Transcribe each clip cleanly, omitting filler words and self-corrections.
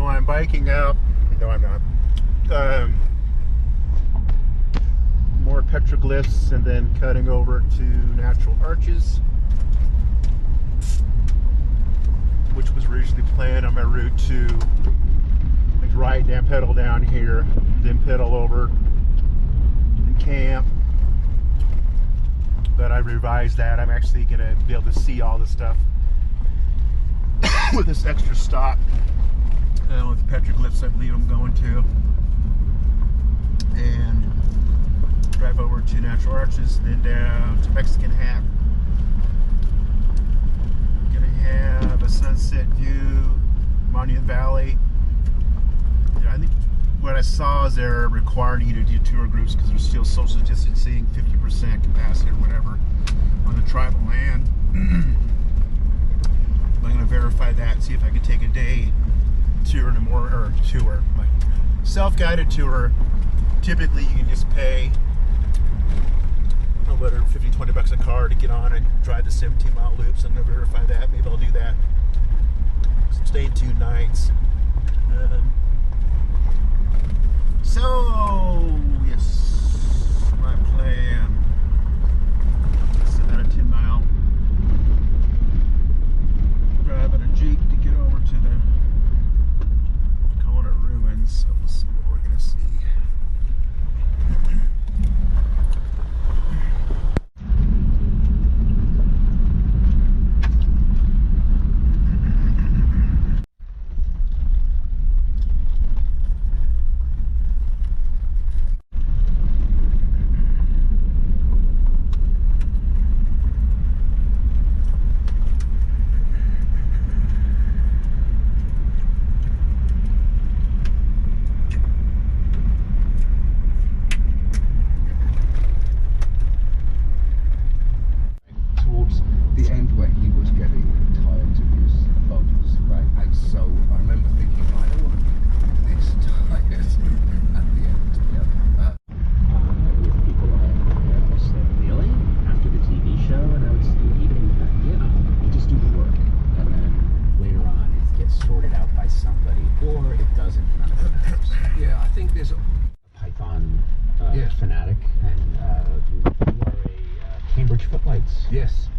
I'm biking out. No, I'm not. More petroglyphs, and then cutting over to natural arches, which was originally planned on my route to like ride down, pedal down here, then pedal over and camp. But I revised that. I'm actually going to be able to see all this stuff with this extra stop with the petroglyphs I believe I'm going to, and drive over to natural arches, then down to Mexican Hat. Gonna have a sunset view, Monument Valley. Yeah, I think what I saw is they're requiring you to do tour groups because there's still social distancing, 50% capacity or whatever on the tribal land. I'm going to verify that and see if I can take a day tour and more, or tour, like self-guided tour. Typically you can just pay whatever, 50, 20 bucks a car to get on and drive the 17-mile loops. I'm going to verify that. Maybe I'll do that. So I'm staying 2 nights. So, yes, my plan. It's about a 10-mile drive on a Jeep to get over to the Kona ruins. So we'll see what we're going to see.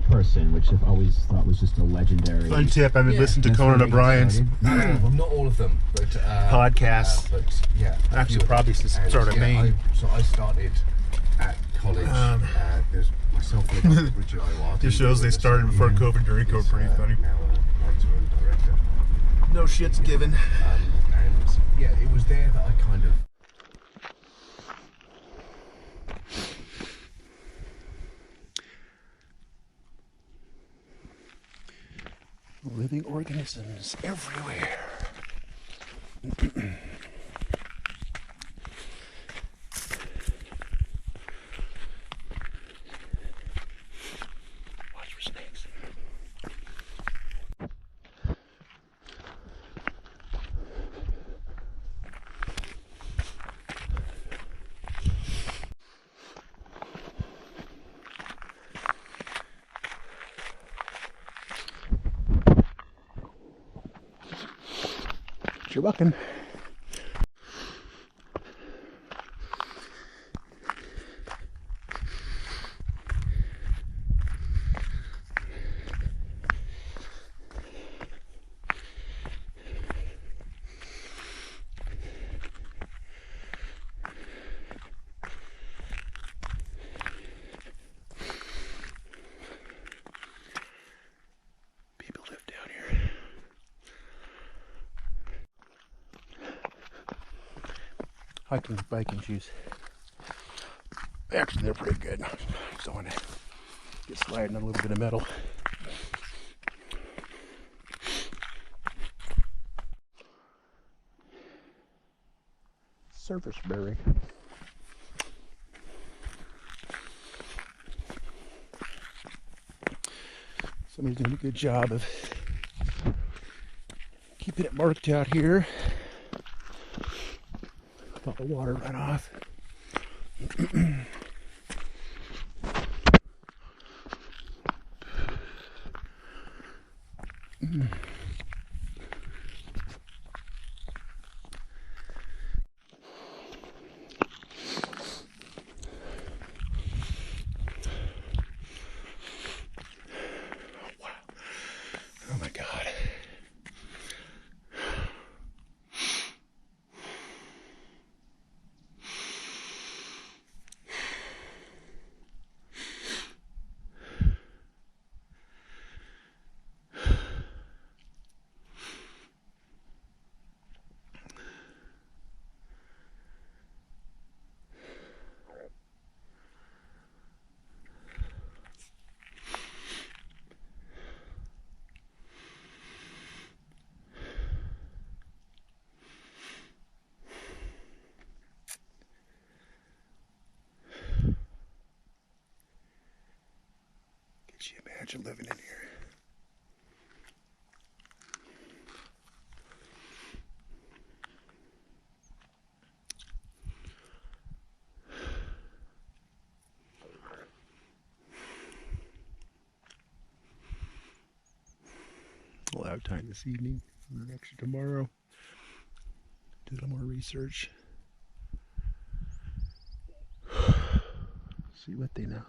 Person, which I've always thought was just a legendary fun tip. I've been listening to Conan O'Brien's not all of them, but podcasts. But yeah, actually probably sort of main. So I started at college. There's myself and Richard Iwata. Just shows they started before COVID, during COVID. Pretty funny. Now writer and director. No shit's given. And yeah, it was there that I kind of. Living organisms everywhere. Watch for snakes. You're welcome. People live down here. Hiking with biking shoes. Actually, they're pretty good. Just don't want to get sliding on a little bit of metal. Surface berry. Somebody's doing a good job of keeping it marked out here. Let the water run off. imagine living in here. We'll have time this evening, or actually tomorrow. Do a little more research. See what they know.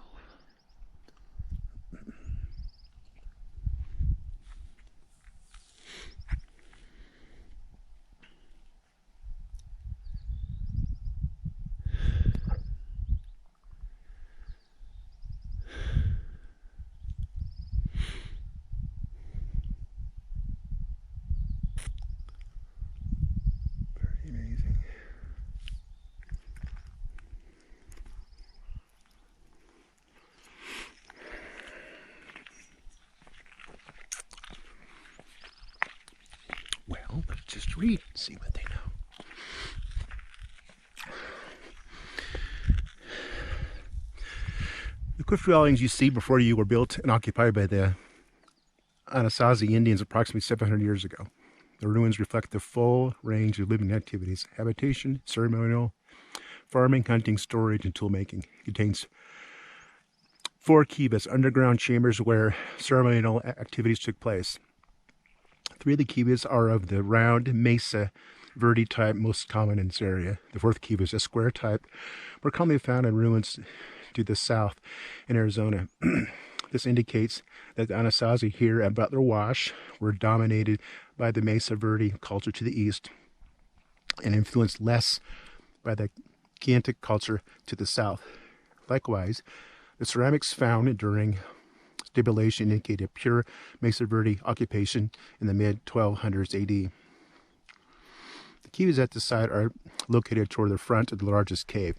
Well, let's just read and see what they know. The cliff dwellings you see before you were built and occupied by the Anasazi Indians approximately 700 years ago. The ruins reflect the full range of living activities: habitation, ceremonial, farming, hunting, storage, and tool making. It contains 4 kivas, underground chambers where ceremonial activities took place. 3 of the kivas are of the round mesa verde type, most common in this area. The 4th kiva is a square type, more commonly found in ruins to the south in Arizona. This indicates that the Anasazi here at Butler Wash were dominated by the Mesa Verde culture to the east and influenced less by the Chiantic culture to the south. Likewise, the ceramics found during stabilization indicate a pure Mesa Verde occupation in the mid-1200s AD. The kivas at the site are located toward the front of the largest cave,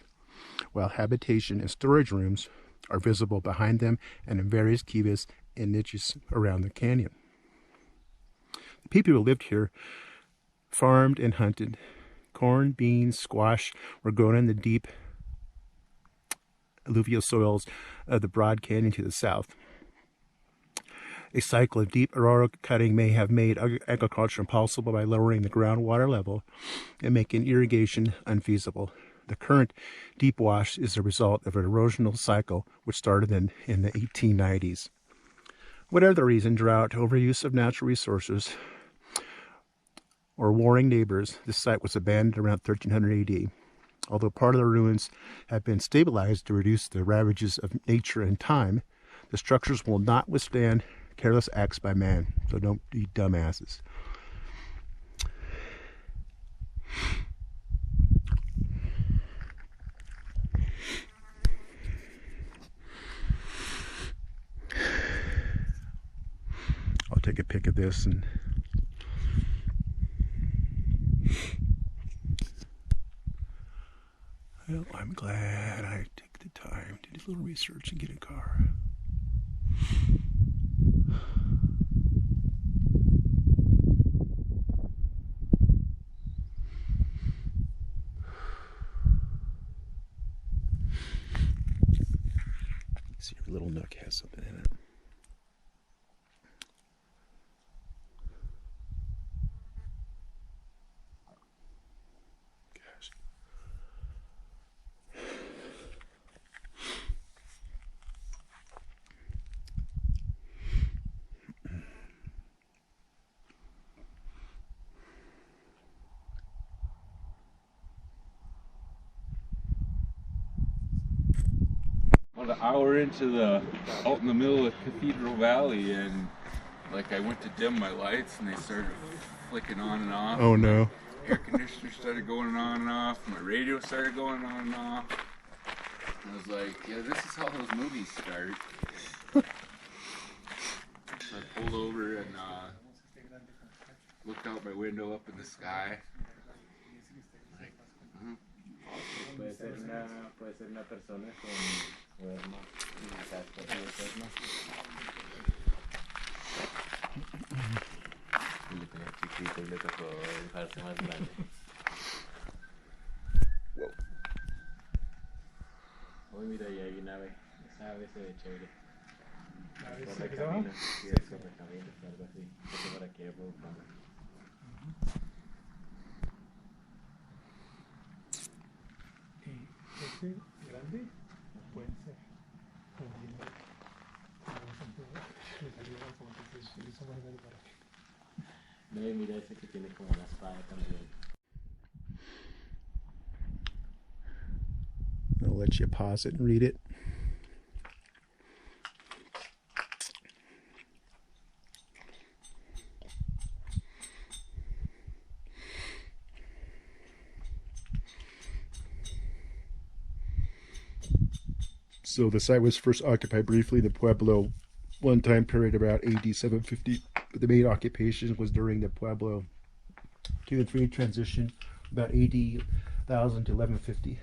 while habitation and storage rooms are visible behind them and in various kivas and niches around the canyon. The people who lived here farmed and hunted. Corn, beans, squash were grown in the deep alluvial soils of the broad canyon to the south. A cycle of deep aurora cutting may have made agriculture impossible by lowering the groundwater level and making irrigation unfeasible. The current deep wash is the result of an erosional cycle which started in the 1890s. Whatever the reason, drought, overuse of natural resources, or warring neighbors, this site was abandoned around 1300 AD. Although part of the ruins have been stabilized to reduce the ravages of nature and time, the structures will not withstand careless acts by man, so don't be dumbasses. I'll take a pic of this and well, I'm glad I took the time to do a little research and get a car. See, every little nook has something in it. Gosh. About an hour out in the middle of Cathedral Valley, and like I went to dim my lights and they started flicking on and off. Oh no. Air conditioner started going on and off. My radio started going on and off. And I was like, yeah, this is how those movies start. So I pulled over and looked out my window up in the sky. Like, Puede ser una persona con cuerno, una casca de cuerno. Y le tenía chiquito y le tocó dejarse más grande. Uy, mira, ahí hay una ave. Esa ave se ve chévere. Correcaminos, sí, es correcaminos, algo así. Porque por aquí hay productores. Ese grande no puede ser. Entiendo. Le salió la foto, entonces le hizo más grande para que. No, y mira ese que tiene como una espada también. I'll let you pause it and read it. So the site was first occupied briefly, the Pueblo, one time period about AD 750. But the main occupation was during the Pueblo 2 and 3 transition, about AD 1000 to 1150.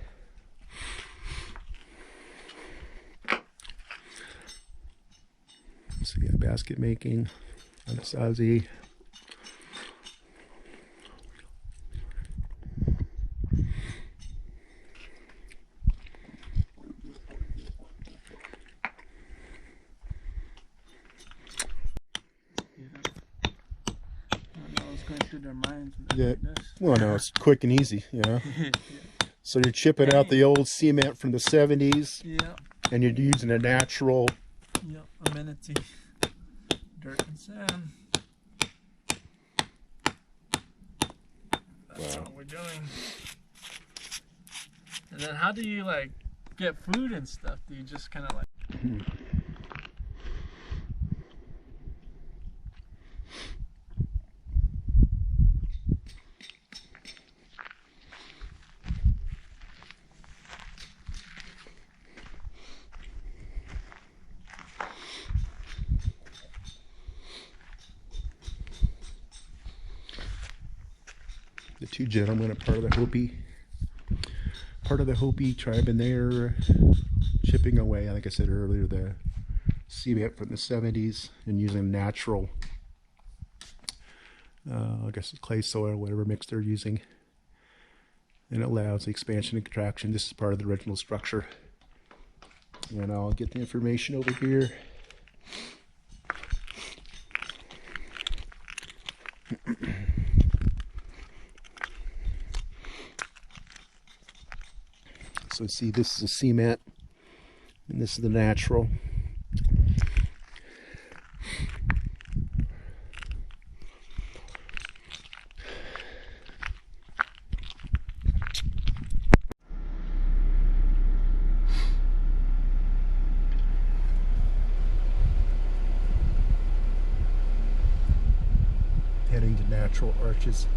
So yeah, basket making, Anasazi. Going through their minds. Yeah. Well, no, it's quick and easy, you know. So you're chipping out the old cement from the 70s. Yeah. And you're using a natural. Yeah, amenity. Dirt and sand. That's what we're doing. And then how do you like get food and stuff? Do you just kind of like... The two gentlemen are part of the Hopi tribe, and they're chipping away, like I said earlier, the cement from the 70s and using natural, I guess it's clay soil, whatever mix they're using. And it allows the expansion and contraction. This is part of the original structure. And I'll get the information over here. So see, this is a cement, and this is the natural. Heading to natural arches.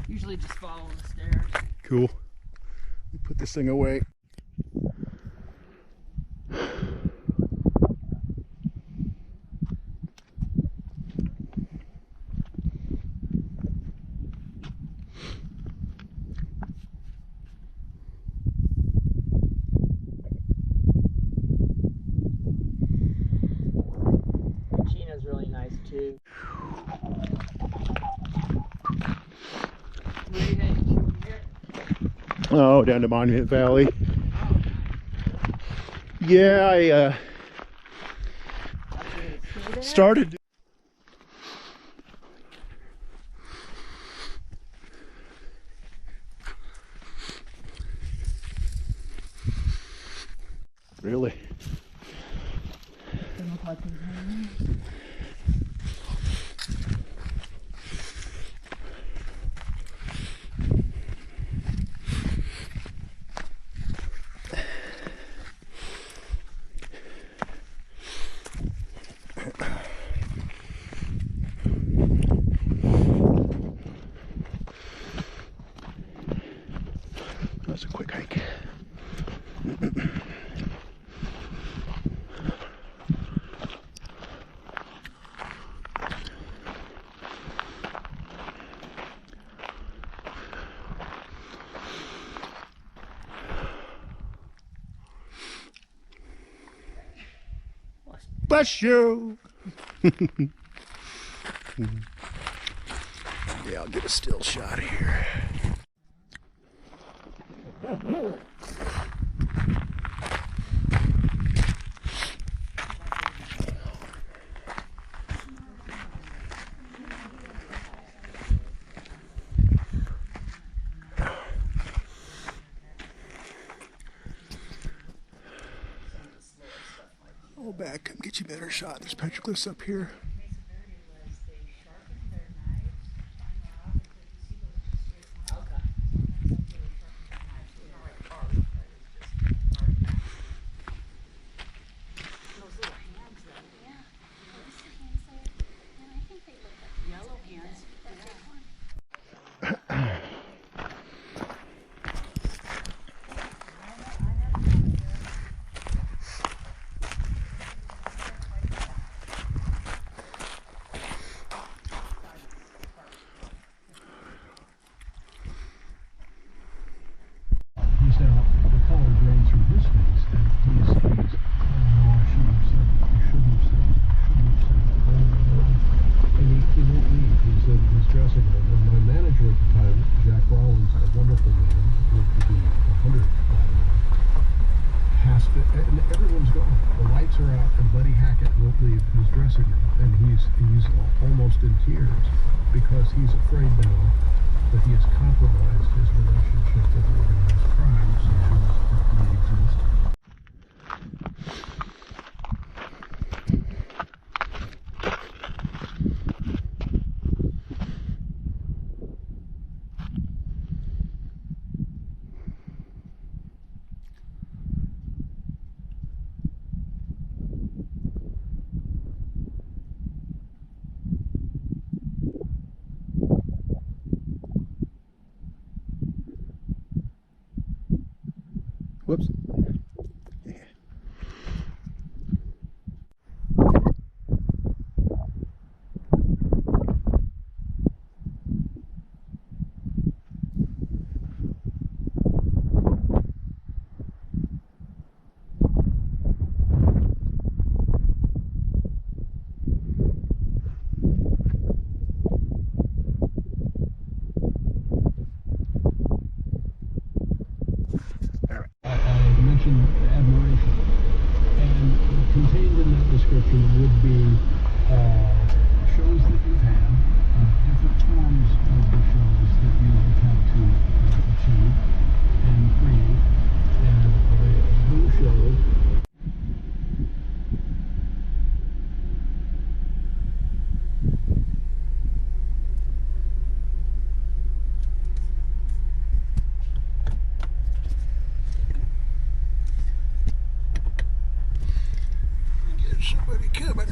Usually just follow the stairs. Cool. We put this thing away. China's really nice too. Where are you heading to from here? Oh, down to Monument Valley. Yeah, I started. Really? was a quick hike. Bless you. Yeah, I'll get a still shot here. Hold back, come get you a better shot. There's petroglyphs up here. He's almost in tears because he's afraid now that he has compromised his relationship with organized crime, such as that may exist. Whoops. Yeah. Admiration, and contained in that description would be shows that you've had, different forms of the shows that you have had to achieve and create, and a blue show. Somebody coming.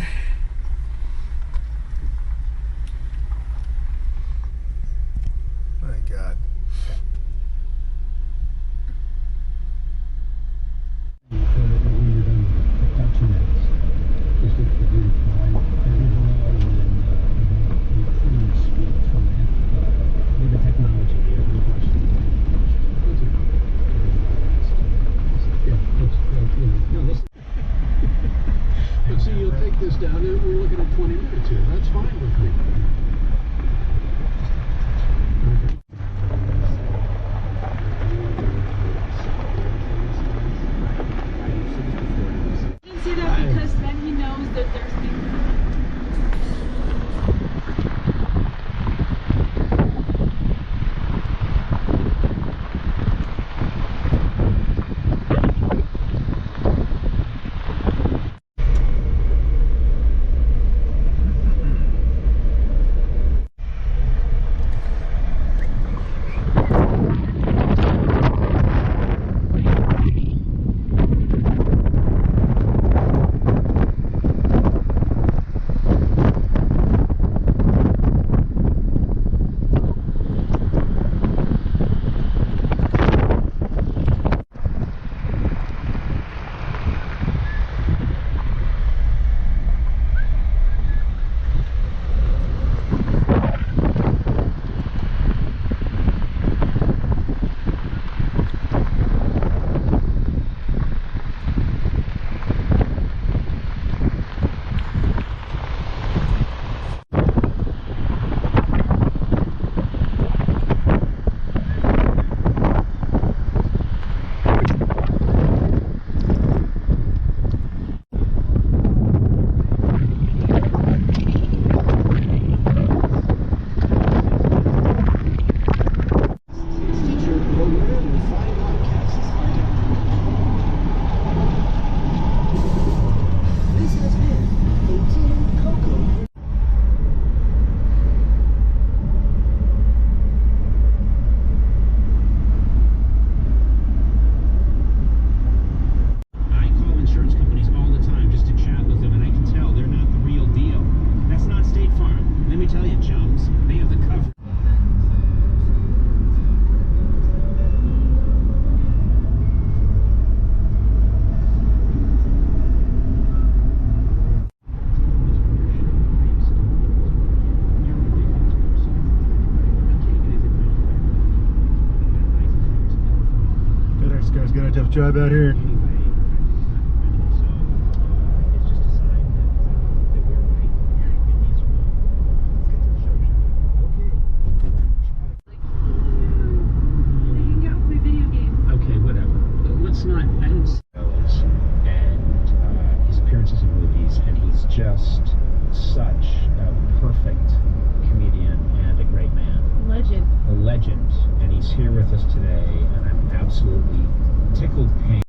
a tough job out here. Okay, whatever. Let's not. I didn't see those and his appearances in movies, and he's just such a perfect comedian and a great man. Legend. A legend, and he's here with us today, and I'm absolutely tickled pink.